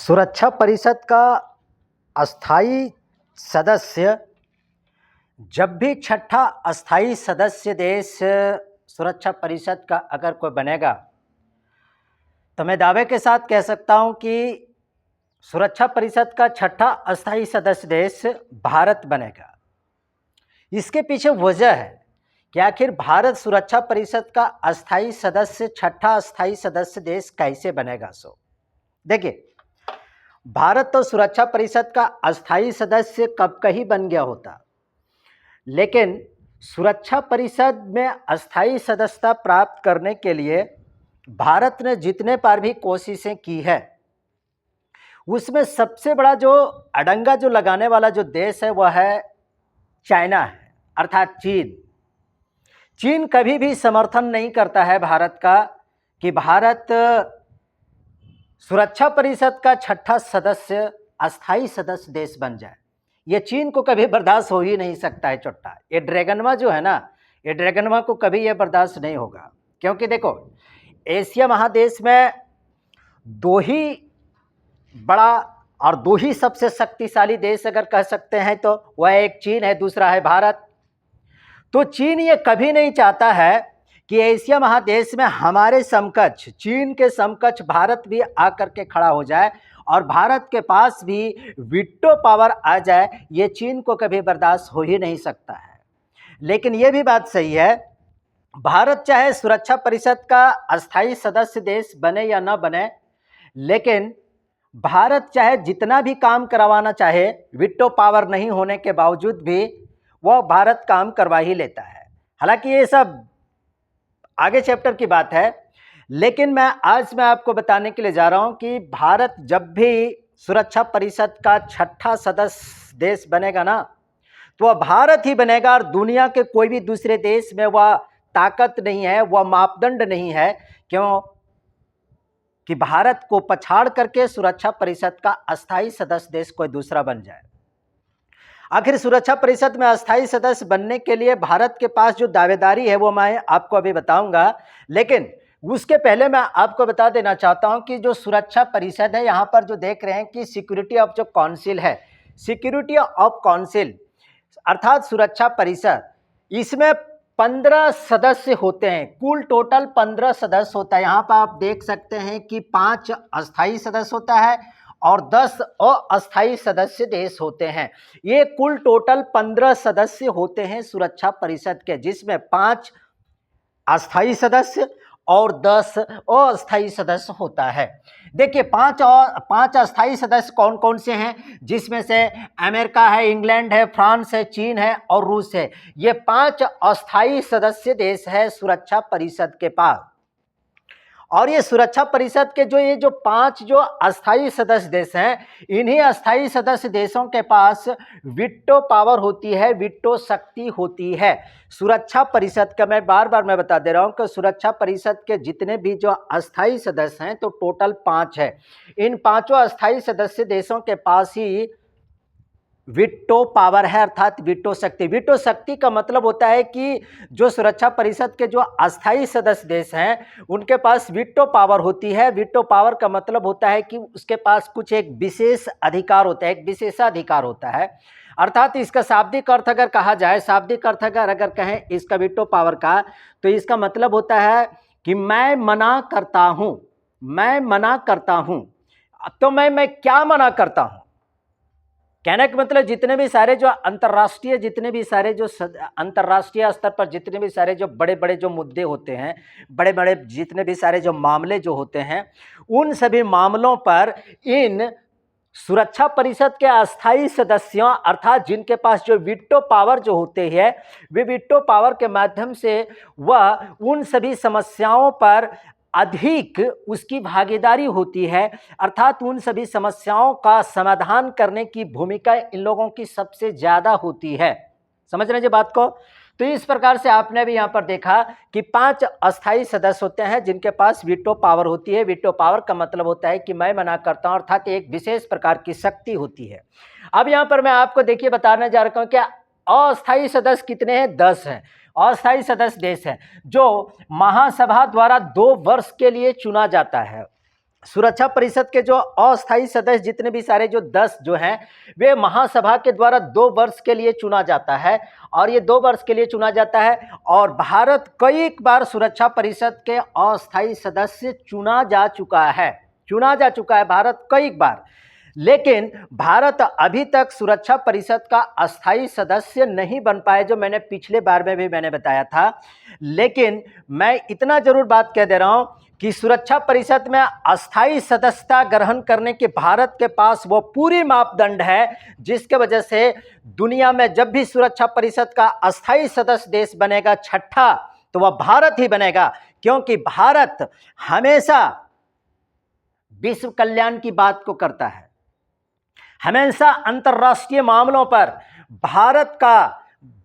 सुरक्षा परिषद का अस्थाई सदस्य जब भी छठा अस्थाई सदस्य देश सुरक्षा परिषद का अगर कोई बनेगा तो मैं दावे के साथ कह सकता हूं कि सुरक्षा परिषद का छठा अस्थाई सदस्य देश भारत बनेगा। इसके पीछे वजह है कि आखिर भारत सुरक्षा परिषद का अस्थाई सदस्य छठा अस्थाई सदस्य देश कैसे बनेगा। देखिए, भारत तो सुरक्षा परिषद का अस्थाई सदस्य कब का ही बन गया होता, लेकिन सुरक्षा परिषद में अस्थाई सदस्यता प्राप्त करने के लिए भारत ने जितने बार भी कोशिशें की है, उसमें सबसे बड़ा जो अड़ंगा जो लगाने वाला जो देश है वह है चाइना है, अर्थात चीन। चीन कभी भी समर्थन नहीं करता है भारत का कि भारत सुरक्षा परिषद का छठा सदस्य अस्थाई सदस्य देश बन जाए। ये चीन को कभी बर्दाश्त हो ही नहीं सकता है। चोट्टा ये ड्रैगनवा जो है ना, ये ड्रैगनवा को कभी ये बर्दाश्त नहीं होगा, क्योंकि देखो एशिया महादेश में दो ही बड़ा और दो ही सबसे शक्तिशाली देश अगर कह सकते हैं तो वह एक चीन है, दूसरा है भारत। तो चीन ये कभी नहीं चाहता है कि एशिया महादेश में हमारे समकक्ष, चीन के समकक्ष भारत भी आकर के खड़ा हो जाए और भारत के पास भी वीटो पावर आ जाए। ये चीन को कभी बर्दाश्त हो ही नहीं सकता है। लेकिन ये भी बात सही है, भारत चाहे सुरक्षा परिषद का अस्थाई सदस्य देश बने या न बने, लेकिन भारत चाहे जितना भी काम करवाना चाहे, वीटो पावर नहीं होने के बावजूद भी वह भारत काम करवा ही लेता है। हालांकि ये सब आगे चैप्टर की बात है, लेकिन आज मैं आपको बताने के लिए जा रहा हूं कि भारत जब भी सुरक्षा परिषद का छठा सदस्य देश बनेगा ना, तो वह भारत ही बनेगा और दुनिया के कोई भी दूसरे देश में वह ताकत नहीं है, वह मापदंड नहीं है क्यों कि भारत को पछाड़ करके सुरक्षा परिषद का अस्थाई सदस्य देश कोई दूसरा बन जाए। आखिर सुरक्षा परिषद में अस्थाई सदस्य बनने के लिए भारत के पास जो दावेदारी है वो मैं आपको अभी बताऊंगा, लेकिन उसके पहले मैं आपको बता देना चाहता हूं कि जो सुरक्षा परिषद है, यहां पर जो देख रहे हैं कि सिक्योरिटी ऑफ जो काउंसिल है, सिक्योरिटी ऑफ काउंसिल अर्थात सुरक्षा परिषद, इसमें 15 सदस्य होते हैं। कुल टोटल 15 सदस्य होता है। यहाँ पर आप देख सकते हैं कि 5 अस्थाई सदस्य होता है और 10 अस्थाई सदस्य देश होते हैं। ये कुल टोटल 15 सदस्य होते हैं सुरक्षा परिषद के, जिसमें 5 अस्थाई सदस्य और 10 अस्थाई सदस्य होता है। देखिए, 5 अस्थाई सदस्य कौन कौन से हैं, जिसमें से अमेरिका है, इंग्लैंड है, फ्रांस है, चीन है और रूस है। ये 5 अस्थाई सदस्य देश है सुरक्षा परिषद के पास। और ये सुरक्षा परिषद के जो 5 जो अस्थाई सदस्य देश हैं, इन्हीं अस्थाई सदस्य देशों के पास वीटो पावर होती है, वीटो शक्ति होती है। सुरक्षा परिषद का मैं बार बार बता दे रहा हूं कि सुरक्षा परिषद के जितने भी जो अस्थाई सदस्य हैं तो टोटल 5 है। इन 5 अस्थाई सदस्य देशों के पास ही वीटो पावर है, अर्थात वीटो शक्ति। वीटो शक्ति का मतलब होता है कि जो सुरक्षा परिषद के जो अस्थाई सदस्य देश हैं उनके पास वीटो पावर होती है। वीटो पावर का मतलब होता है कि उसके पास कुछ एक विशेष अधिकार होता है, एक विशेषाधिकार होता है। अर्थात इसका शाब्दिक अर्थ अगर कहा जाए, शाब्दिक अर्थ अगर कहें इसका वीटो पावर का, तो इसका मतलब होता है कि मैं मना करता हूं, मैं मना करता हूं। तो मैं क्या मना करता हूं, कहने का मतलब जितने भी सारे जो अंतर्राष्ट्रीय, जितने भी सारे जो अंतर्राष्ट्रीय स्तर पर जितने भी सारे जो बड़े बड़े जो मुद्दे होते हैं, बड़े बड़े जितने भी सारे जो मामले जो होते हैं, उन सभी मामलों पर इन सुरक्षा परिषद के अस्थाई सदस्यों अर्थात जिनके पास जो वीटो पावर जो होते हैं, वे वीटो पावर के माध्यम से वह उन सभी समस्याओं पर अधिक उसकी भागीदारी होती है, अर्थात उन सभी समस्याओं का समाधान करने की भूमिका इन लोगों की सबसे ज़्यादा होती है। समझ रहे हैं जी बात को। तो इस प्रकार से आपने भी यहाँ पर देखा कि 5 अस्थाई सदस्य होते हैं जिनके पास वीटो पावर होती है। वीटो पावर का मतलब होता है कि मैं मना करता हूँ, अर्थात एक विशेष प्रकार की शक्ति होती है। अब यहाँ पर मैं आपको देखिए बताने जा रहा हूँ कि अस्थाई सदस्य कितने हैं, 10 हैं। अस्थाई सदस्य देश है जो महासभा द्वारा 2 वर्ष के लिए चुना जाता है। सुरक्षा परिषद के जो अस्थायी सदस्य जितने भी सारे जो 10 जो हैं, वे महासभा के द्वारा 2 वर्ष के लिए चुना जाता है, और ये 2 वर्ष के लिए चुना जाता है। और भारत कई बार सुरक्षा परिषद के अस्थायी सदस्य चुना जा चुका है भारत कई बार। लेकिन भारत अभी तक सुरक्षा परिषद का अस्थायी सदस्य नहीं बन पाए, जो मैंने पिछले बार में भी मैंने बताया था। लेकिन मैं इतना जरूर बात कह दे रहा हूं कि सुरक्षा परिषद में अस्थायी सदस्यता ग्रहण करने के भारत के पास वो पूरी मापदंड है, जिसके वजह से दुनिया में जब भी सुरक्षा परिषद का अस्थायी सदस्य देश बनेगा छठा, तो वह भारत ही बनेगा, क्योंकि भारत हमेशा विश्व कल्याण की बात को करता है। हमेशा अंतर्राष्ट्रीय मामलों पर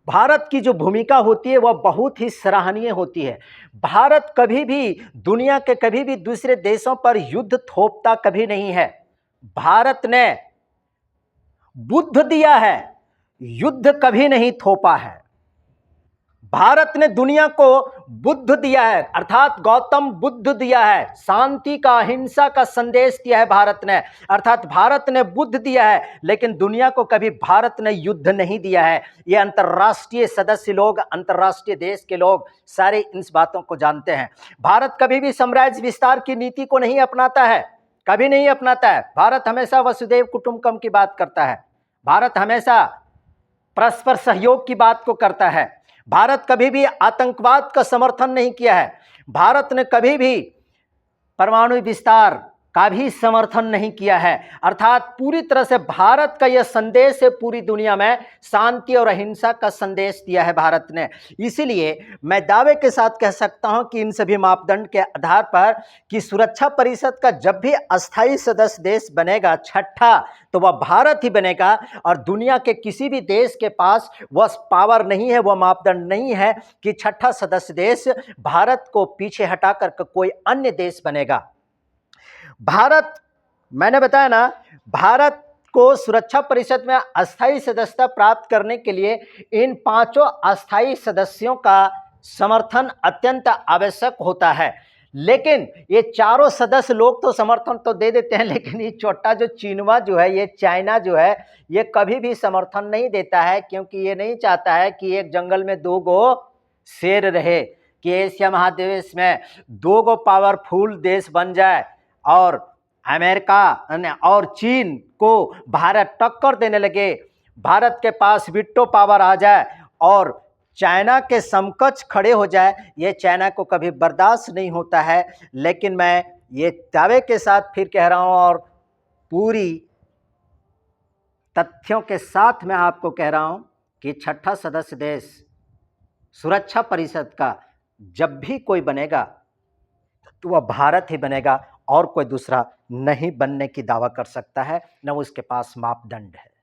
भारत की जो भूमिका होती है वह बहुत ही सराहनीय होती है। भारत कभी भी दुनिया के कभी भी दूसरे देशों पर युद्ध थोपता कभी नहीं है। भारत ने बुद्ध दिया है, युद्ध कभी नहीं थोपा है। भारत ने दुनिया को बुद्ध दिया है, अर्थात गौतम बुद्ध दिया है, शांति का अहिंसा का संदेश दिया है भारत ने, अर्थात भारत ने बुद्ध दिया है। लेकिन दुनिया को कभी भारत ने युद्ध नहीं दिया है। ये अंतर्राष्ट्रीय सदस्य लोग, अंतर्राष्ट्रीय देश के लोग सारे इन बातों को जानते हैं। भारत कभी भी साम्राज्य विस्तार की नीति को नहीं अपनाता है, कभी नहीं अपनाता है। भारत हमेशा वसुधैव कुटुंबकम की बात करता है। भारत हमेशा परस्पर सहयोग की बात को करता है। भारत कभी भी आतंकवाद का समर्थन नहीं किया है। भारत ने कभी भी परमाणु विस्तार का भी समर्थन नहीं किया है। अर्थात पूरी तरह से भारत का यह संदेश है, पूरी दुनिया में शांति और अहिंसा का संदेश दिया है भारत ने। इसीलिए मैं दावे के साथ कह सकता हूं कि इन सभी मापदंड के आधार पर कि सुरक्षा परिषद का जब भी अस्थायी सदस्य देश बनेगा छठा, तो वह भारत ही बनेगा। और दुनिया के किसी भी देश के पास वह पावर नहीं है, वह मापदंड नहीं है कि छठा सदस्य देश भारत को पीछे हटाकर कोई अन्य देश बनेगा। भारत, मैंने बताया ना, भारत को सुरक्षा परिषद में अस्थायी सदस्यता प्राप्त करने के लिए इन 5 अस्थायी सदस्यों का समर्थन अत्यंत आवश्यक होता है। लेकिन ये चारों सदस्य लोग तो समर्थन तो दे देते हैं, लेकिन ये छोटा जो चीनवा जो है, ये चाइना जो है, ये कभी भी समर्थन नहीं देता है, क्योंकि ये नहीं चाहता है कि एक जंगल में 2 गो शेर रहे, कि एशिया महादेश में 2 गो पावरफुल देश बन जाए और अमेरिका और चीन को भारत टक्कर देने लगे, भारत के पास वीटो पावर आ जाए और चाइना के समकक्ष खड़े हो जाए। ये चाइना को कभी बर्दाश्त नहीं होता है। लेकिन मैं ये दावे के साथ फिर कह रहा हूँ और पूरी तथ्यों के साथ मैं आपको कह रहा हूँ कि छठा सदस्य देश सुरक्षा परिषद का जब भी कोई बनेगा तो वह भारत ही बनेगा, और कोई दूसरा नहीं बनने की दावा कर सकता है, न उसके पास मापदंड है।